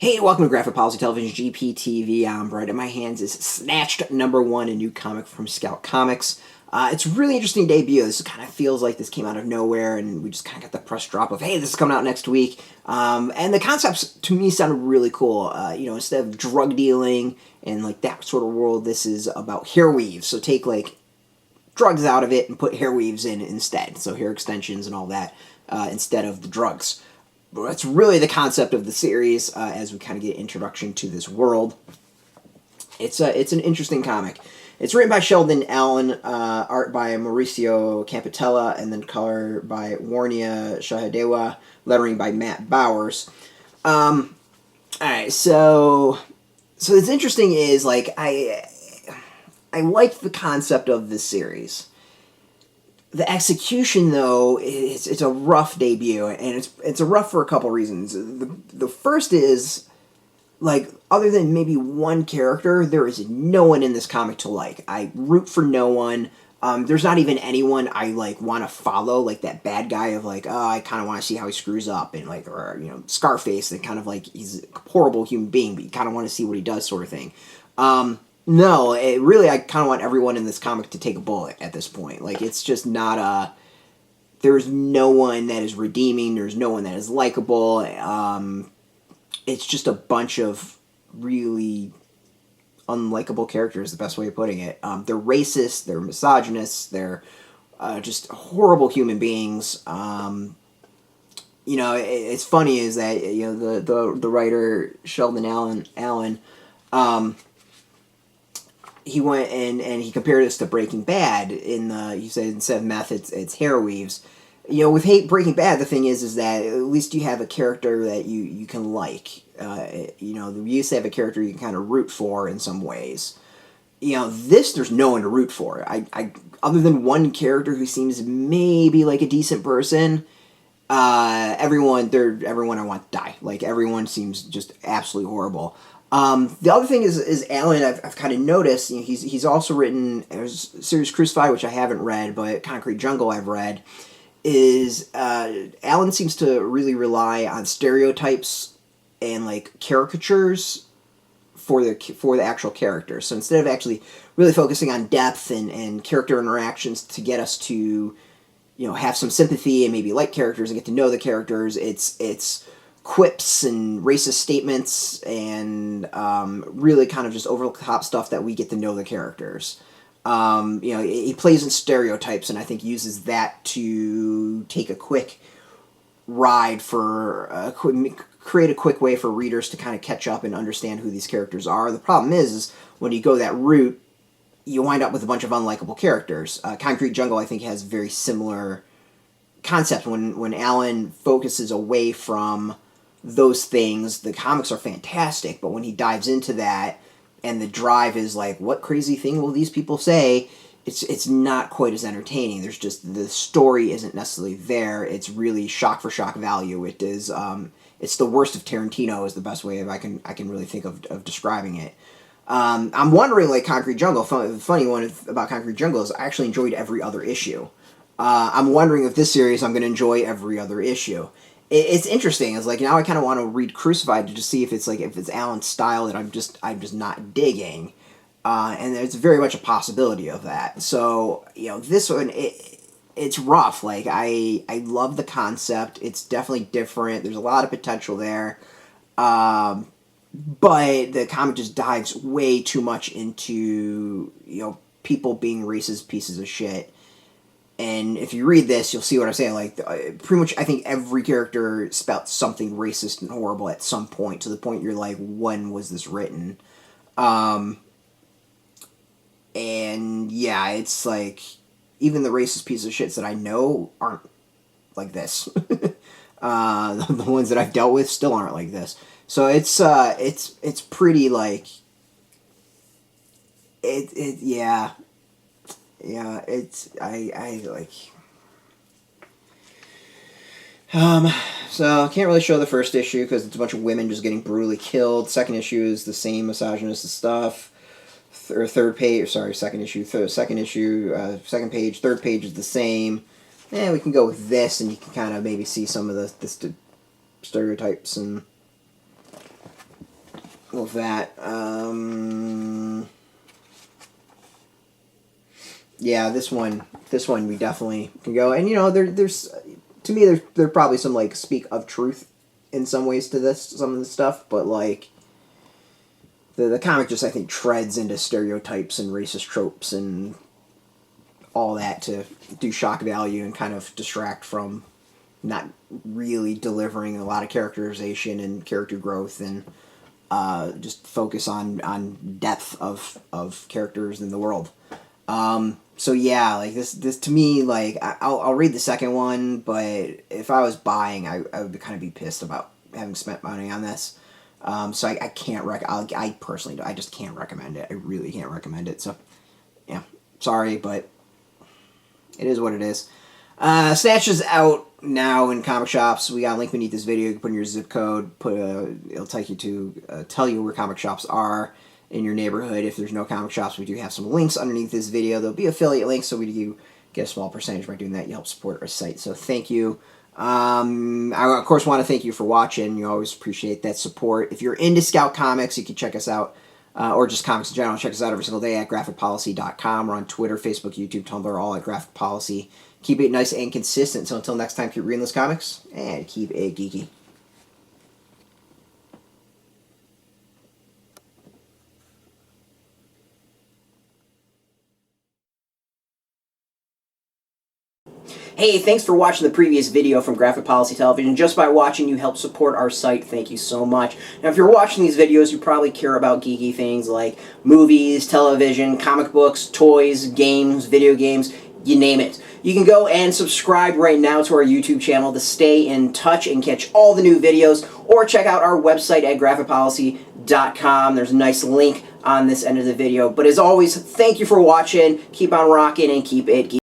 Hey, welcome to Graphic Policy Television GPTV. I'm Brett. In my hands is Snatched #1, a new comic from Scout Comics. It's a really interesting debut. This kind of feels like this came out of nowhere, and we just kind of got the press drop of, hey, this is coming out next week. And the concepts, to me, sounded really cool. Instead of drug dealing and like that sort of world, this is about hair weaves. So take like drugs out of it and put hair weaves in instead. So hair extensions and all that instead of the drugs. That's really the concept of the series as we kind of get introduction to this world. It's an interesting comic. It's written by Sheldon Allen, art by Mauricio Campetella, and then color by Warnia Sahadewa, lettering by Matt Bowers. Alright, so what's interesting is like I like the concept of this series. The execution, though, it's a rough debut, and it's a rough for a couple reasons. The first is, like, other than maybe one character, there is no one in this comic to like. I root for no one. There's not even anyone I, like, want to follow, like that bad guy of, like, oh, I kind of want to see how he screws up, and, like, or, Scarface, that kind of, like, he's a horrible human being, but you kind of want to see what he does sort of thing. No, I kind of want everyone in this comic to take a bullet at this point. Like, it's just not there's no one that is redeeming. There's no one that is likable. It's just a bunch of really unlikable characters, the best way of putting it. They're racist, they're misogynists, they're just horrible human beings. It's funny is that, the writer, Sheldon Allen he went and he compared this to Breaking Bad. He said instead of meth, it's hair weaves. With Breaking Bad, the thing is that at least you have a character that you can like. You used to have a character you can kind of root for in some ways. There's no one to root for. I other than one character who seems maybe like a decent person. Everyone I want to die. Like, everyone seems just absolutely horrible. The other thing is Alan. I've kind of noticed. He's also written there's series Crucified, which I haven't read, but Concrete Jungle I've read. Alan seems to really rely on stereotypes and like caricatures for the actual characters. So instead of actually really focusing on depth and character interactions to get us to have some sympathy and maybe like characters and get to know the characters, it's quips and racist statements and really kind of just over-the-top stuff that we get to know the characters. He plays in stereotypes and I think uses that to take a quick ride create a quick way for readers to kind of catch up and understand who these characters are. The problem is when you go that route, you wind up with a bunch of unlikable characters. Concrete Jungle, I think, has very similar concepts. When Alan focuses away from those things, the comics are fantastic, but when he dives into that and the drive is like, what crazy thing will these people say, it's not quite as entertaining. There's just, the story isn't necessarily there. It's really shock for shock value. It is it's the worst of Tarantino is the best way I can really think of describing it. I'm wondering, like, Concrete Jungle, the funny one about Concrete Jungle is I actually enjoyed every other issue. I'm wondering if this series I'm going to enjoy every other issue. It's interesting. It's like, now I kind of want to read Crucified to just see if it's Alan's style that I'm just not digging, and there's very much a possibility of that. So this one it's rough. Like, I love the concept. It's definitely different. There's a lot of potential there, but the comic just dives way too much into people being racist pieces of shit. And if you read this, you'll see what I'm saying. Like, pretty much, I think every character spouts something racist and horrible at some point, to the point you're like, when was this written? And yeah, it's like, even the racist pieces of shits that I know aren't like this. The ones that I've dealt with still aren't like this. So it's pretty, like, yeah. Yeah, I like... So, I can't really show the first issue, because it's a bunch of women just getting brutally killed. Second issue is the same misogynist stuff. Third page, sorry, second issue, second page, third page is the same. We can go with this, and you can kind of maybe see some of the stereotypes and with that. Yeah, this one we definitely can go. And you know, there's to me there probably some like speak of truth in some ways to this, some of the stuff, but like the comic just, I think, treads into stereotypes and racist tropes and all that to do shock value and kind of distract from not really delivering a lot of characterization and character growth, and just focus on depth of characters in the world. So yeah, like this to me, like I'll read the second one, but if I was buying, I would kind of be pissed about having spent money on this. So I can't I personally, I just can't recommend it. I really can't recommend it. So yeah, sorry, but it is what it is. Snatched is out now in comic shops. We got a link beneath this video. You can put in your zip code. It'll take you to tell you where comic shops are in your neighborhood. If there's no comic shops, we do have some links underneath this video. There'll be affiliate links, so you get a small percentage by doing that. You help support our site. So thank you. I of course want to thank you for watching. You always appreciate that support. If you're into Scout Comics, you can check us out. Or just comics in general. Check us out every single day at graphicpolicy.com. We're on Twitter, Facebook, YouTube, Tumblr, all at Graphic Policy. Keep it nice and consistent. So until next time, keep reading those comics and keep it geeky. Hey, thanks for watching the previous video from Graphic Policy Television. Just by watching, you help support our site. Thank you so much. Now, if you're watching these videos, you probably care about geeky things like movies, television, comic books, toys, games, video games, you name it. You can go and subscribe right now to our YouTube channel to stay in touch and catch all the new videos, or check out our website at graphicpolicy.com. There's a nice link on this end of the video. But as always, thank you for watching. Keep on rocking and keep it geeky.